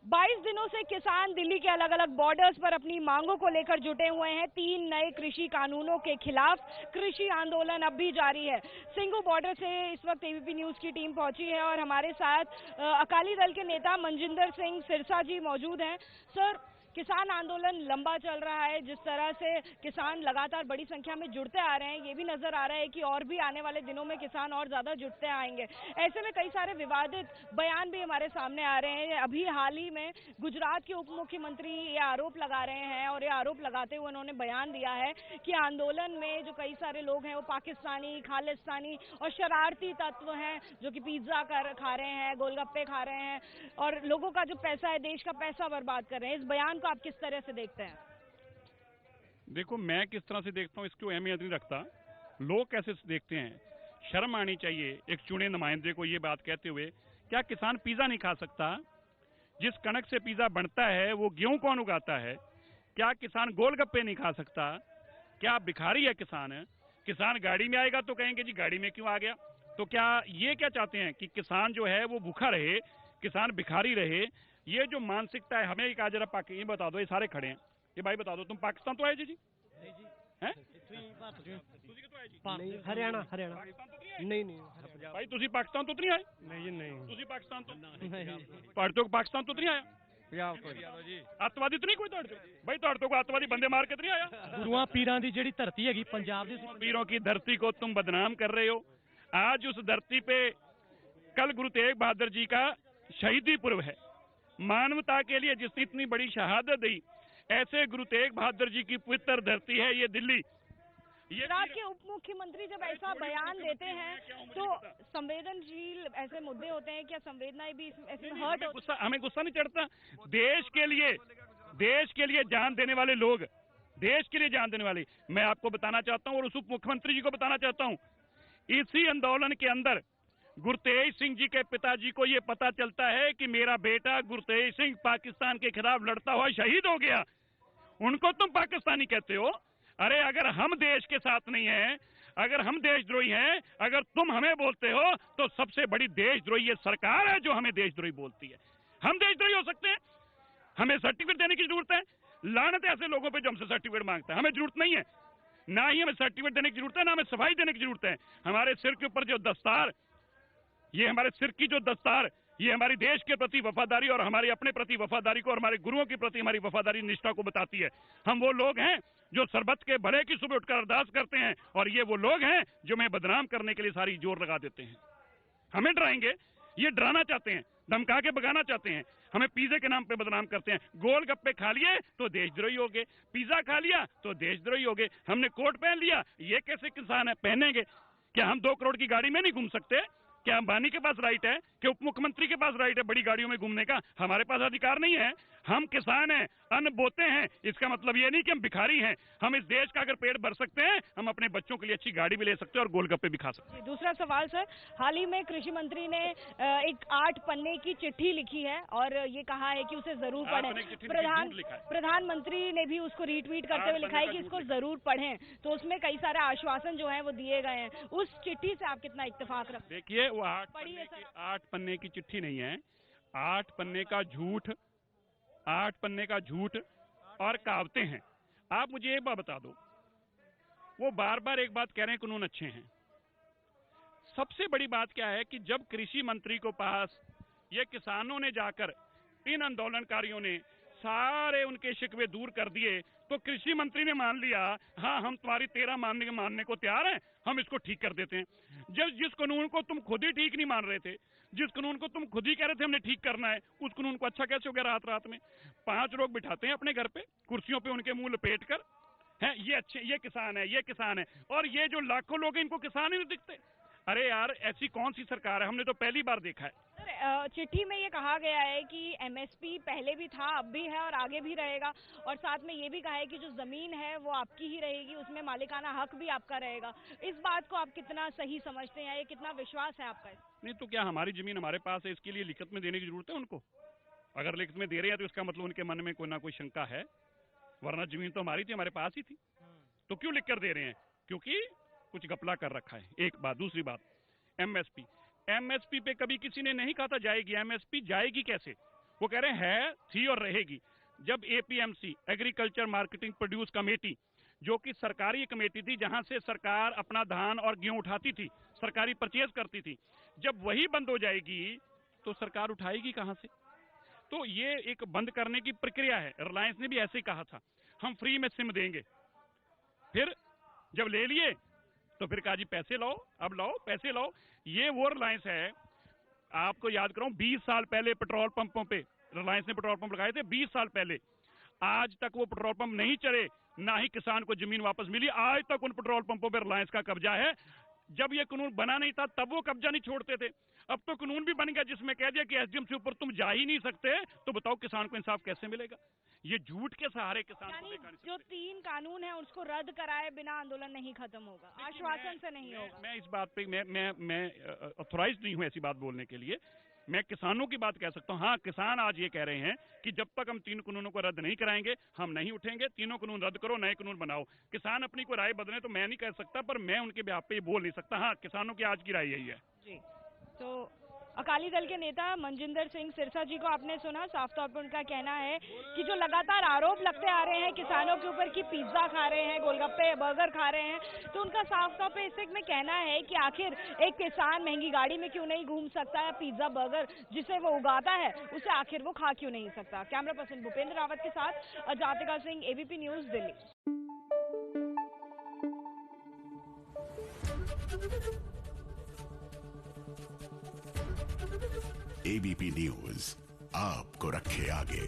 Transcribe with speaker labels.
Speaker 1: 22 दिनों से किसान दिल्ली के अलग अलग बॉर्डर्स पर अपनी मांगों को लेकर जुटे हुए हैं। 3 नए कृषि कानूनों के खिलाफ कृषि आंदोलन अब भी जारी है। सिंघू बॉर्डर से इस वक्त एबीपी न्यूज की टीम पहुंची है और हमारे साथ अकाली दल के नेता मनजिंदर सिंह सिरसा जी मौजूद हैं। सर, किसान आंदोलन लंबा चल रहा है, जिस तरह से किसान लगातार बड़ी संख्या में जुड़ते आ रहे हैं, ये भी नजर आ रहा है कि और भी आने वाले दिनों में किसान और ज्यादा जुड़ते आएंगे। ऐसे में कई सारे विवादित बयान भी हमारे सामने आ रहे हैं। अभी हाल ही में गुजरात के उप मुख्यमंत्री ये आरोप लगा रहे हैं और ये आरोप लगाते हुए उन्होंने बयान दिया है कि आंदोलन में जो कई सारे लोग हैं वो पाकिस्तानी, खालिस्तानी और शरारती तत्व हैं, जो कि पिज्जा खा रहे हैं, गोलगप्पे खा रहे हैं और लोगों का जो पैसा है, देश का पैसा बर्बाद कर रहे हैं। इस बयान आप किस तरह से देखते हैं?
Speaker 2: देखो, मैं किस तरह से देखता हूँ इसकी अहमियत नहीं रखता, लोग कैसे देखते हैं। शर्म आनी चाहिए एक चुने नुमाइंदे को ये बात कहते हुए। क्या किसान पिज्जा नहीं खा सकता? जिस कणक से पिज्जा बनता है वो गेहूं कौन उगाता है? क्या किसान गोलगप्पे नहीं खा सकता? क्या भिखारी है किसान? किसान गाड़ी में आएगा तो कहेंगे जी गाड़ी में क्यों आ गया? तो क्या ये क्या चाहते हैं कि किसान जो है वो भूखा रहे, किसान भिखारी रहे? ये जो मानसिकता है, हमें एक आज जरा ये बता दो, ये सारे खड़े हैं, ये भाई बता दो, तुम पाकिस्तान तो आए जी? नहीं जी। हैं?
Speaker 3: हरियाणा नहीं
Speaker 2: भाई तुसी पाकिस्तान तो नहीं आए?
Speaker 3: नहीं
Speaker 2: तुसी पाकिस्तान तो पढ़ते हो, पाकिस्तान तो नहीं आया? अतवादी तो नहीं कोई तोड़ते भाई? तोड़ते को अतवादी बंदे मार के तो नहीं आया?
Speaker 3: गुरुआ पीरां दी जेड़ी धरती हैगी पंजाब दी,
Speaker 2: पीरों की धरती को तुम बदनाम कर रहे हो। आज उस धरती पे कल गुरु तेग बहादुर जी का शहीदी पर्व है। मानवता के लिए जिसने इतनी बड़ी शहादत दी, ऐसे गुरु तेग बहादुर जी की पवित्र धरती है ये दिल्ली।
Speaker 1: गुजरात के उप मुख्यमंत्री जब ऐसा बयान देते हैं तो संवेदनशील ऐसे मुद्दे होते हैं, क्या संवेदनाएं भी ऐसे हर्ट होती हैं?
Speaker 2: हमें गुस्सा नहीं चढ़ता? देश के लिए जान देने वाले लोग, देश के लिए जान देने वाले, मैं आपको बताना चाहता हूँ और उस उप मुख्यमंत्री जी को बताना चाहता हूँ, इसी आंदोलन के अंदर गुरतेज सिंह जी के पिताजी को यह पता चलता है कि मेरा बेटा गुरतेज सिंह पाकिस्तान के खिलाफ लड़ता हुआ शहीद हो गया। उनको तुम पाकिस्तानी कहते हो? अरे अगर हम देश के साथ नहीं हैं, अगर हम देशद्रोही हैं, अगर तुम हमें बोलते हो तो सबसे बड़ी देशद्रोही ये सरकार है जो हमें देशद्रोही बोलती है। हम देशद्रोही हो सकते हैं? हमें सर्टिफिकेट देने की जरूरत है? लानत है ऐसे लोगों पे जो हमसे सर्टिफिकेट मांगता है। हमें जरूरत नहीं है, ना ही हमें सर्टिफिकेट देने की जरूरत है, ना हमें सफाई देने की जरूरत है। हमारे सिर के ऊपर जो दस्तार, ये हमारे सिर की जो दस्तार, ये हमारी देश के प्रति वफादारी और हमारे अपने प्रति वफादारी को और हमारे गुरुओं के प्रति हमारी वफादारी निष्ठा को बताती है। हम वो लोग हैं जो सरबत के भले की सुबह उठकर अरदास करते हैं और ये वो लोग हैं जो हमें बदनाम करने के लिए सारी जोर लगा देते हैं। हमें डराएंगे, ये डराना चाहते हैं, धमका के भगाना चाहते हैं, हमें पिज्जे के नाम पे बदनाम करते हैं। गोलगप्पे खा लिए तो देशद्रोही हो गए, पिज्जा खा लिया तो देशद्रोही हो गए, हमने कोट पहन लिया, ये कैसे किसान है पहनेंगे? क्या हम 2 करोड़ की गाड़ी में नहीं घूम सकते? क्या अंबानी के पास राइट है? कि उप मुख्यमंत्री के पास राइट है बड़ी गाड़ियों में घूमने का? हमारे पास अधिकार नहीं है। हम किसान हैं, अन्न बोते हैं, इसका मतलब ये नहीं कि हम भिखारी हैं। हम इस देश का अगर पेट भर सकते हैं, हम अपने बच्चों के लिए अच्छी गाड़ी भी ले सकते हैं और गोलगप्पे भी खा सकते हैं।
Speaker 1: दूसरा सवाल सर, हाल ही में कृषि मंत्री ने एक 8 पन्ने की चिट्ठी लिखी है और ये कहा है कि उसे जरूर पढ़ें। प्रधानमंत्री ने भी उसको रीट्वीट करते हुए लिखा है कि इसको जरूर पढ़ें। तो उसमें कई सारे आश्वासन जो है वो दिए गए हैं। उस चिट्ठी से आप कितना इत्तेफाक रखते हैं?
Speaker 2: देखिए, वो 8 पन्ने की चिट्ठी नहीं है, 8 पन्ने का झूठ, 8 पन्ने का झूठ और कहावतें हैं। आप मुझे एक बात बता दो, वो बार बार एक बात कह रहे हैं, कानून अच्छे हैं। सबसे बड़ी बात क्या है कि जब कृषि मंत्री को पास ये किसानों ने जाकर, इन आंदोलनकारियों ने सारे उनके शिकवे दूर कर दिए, तो कृषि मंत्री ने मान लिया, हाँ हम तुम्हारी 13 मानने को तैयार हैं, हम इसको ठीक कर देते हैं। जब जिस कानून को तुम खुद ही ठीक नहीं मान रहे थे, जिस कानून को तुम खुद ही कह रहे थे हमने ठीक करना है, उस कानून को अच्छा कैसे हो गया रात में? 5 लोग बिठाते हैं अपने घर पे कुर्सियों पे, उनके मुंह लपेट कर, हैं ये अच्छे, ये किसान है, ये किसान है, और ये जो लाखों लोग हैं इनको किसान ही नहीं दिखते। अरे यार, ऐसी कौन सी सरकार है? हमने तो पहली बार देखा है।
Speaker 1: चिट्ठी में ये कहा गया है कि एमएसपी पहले भी था, अब भी है और आगे भी रहेगा, और साथ में ये भी कहा है कि जो जमीन है वो आपकी ही रहेगी, उसमें मालिकाना हक भी आपका रहेगा। इस बात को आप कितना सही समझते हैं, ये कितना विश्वास है आपका?
Speaker 2: नहीं तो क्या हमारी जमीन हमारे पास है, इसके लिए लिखित में देने की जरूरत है उनको? अगर लिखित में दे रहे हैं तो इसका मतलब उनके मन में कोई ना कोई शंका है, वरना जमीन तो हमारी थी, हमारे पास ही थी। तो क्यों लिख कर दे रहे हैं? क्योंकि कुछ घपला कर रखा है, एक बात। दूसरी बात, एमएसपी पे कभी किसी ने नहीं कहा था जाएगी। एमएसपी जाएगी कैसे? वो कह रहे हैं थी और रहेगी। जब APMC agriculture marketing produce committee, जो कि सरकारी कमेटी थी जहां से सरकार अपना धान और गेहूं उठाती थी, सरकारी परचेज करती थी, जब वही बंद हो जाएगी तो सरकार उठाएगी कहां से? तो ये एक बंद करने की प्रक्रिया है। रिलायंस ने भी ऐसे ही कहा था, हम फ्री में सिम देंगे। फिर जब ले लिए तो फिर कहा जी पैसे लाओ, अब लाओ पैसे लाओ। ये वो रिलायंस है, आपको याद कराऊं 20 साल पहले पेट्रोल पंपों पे रिलायंस ने पेट्रोल पंप लगाए थे, 20 साल पहले। आज तक वो पेट्रोल पंप नहीं चले, ना ही किसान को जमीन वापस मिली। आज तक उन पेट्रोल पंपों पे रिलायंस का कब्जा है। जब ये कानून बना नहीं था तब वो कब्जा नहीं छोड़ते थे। अब तो कानून भी बन गया जिसमें कह दिया कि एसडीएम से ऊपर तुम जा ही नहीं सकते, तो बताओ किसान को इंसाफ कैसे मिलेगा? ये झूठ के सहारे किसान को
Speaker 1: यानी
Speaker 2: देखा नहीं
Speaker 1: जो
Speaker 2: सकते।
Speaker 1: 3 कानून है उसको रद्द कराए बिना आंदोलन नहीं खत्म होगा, आश्वासन से नहीं होगा।
Speaker 2: मैं इस बात पे मैं ऑथोराइज नहीं हूं ऐसी बात बोलने के लिए। मैं किसानों की बात कह सकता हूं। हाँ, किसान आज ये कह रहे हैं कि जब तक हम 3 कानूनों को रद्द नहीं कराएंगे हम नहीं उठेंगे। तीनों कानून रद्द करो, नए कानून बनाओ। किसान अपनी कोई राय बदले तो मैं नहीं कह सकता, पर मैं उनके बिहाफ पे ये बोल नहीं सकता। हाँ, किसानों की आज की राय यही है।
Speaker 1: जी, तो अकाली दल के नेता मनजिंदर सिंह सिरसा जी को आपने सुना। साफ तौर पर उनका कहना है कि जो लगातार आरोप लगते आ रहे हैं किसानों के ऊपर कि पिज्जा खा रहे हैं, गोलगप्पे बर्गर खा रहे हैं, तो उनका साफ तौर पे इस में कहना है कि आखिर एक किसान महंगी गाड़ी में क्यों नहीं घूम सकता है? पिज्जा बर्गर जिसे वो उगाता है उसे आखिर वो खा क्यों नहीं सकता? कैमरा पर्सन भूपेंद्र रावत के साथ Jatika Singh, ABP news, Delhi.
Speaker 4: ABP news आपको रखे आगे।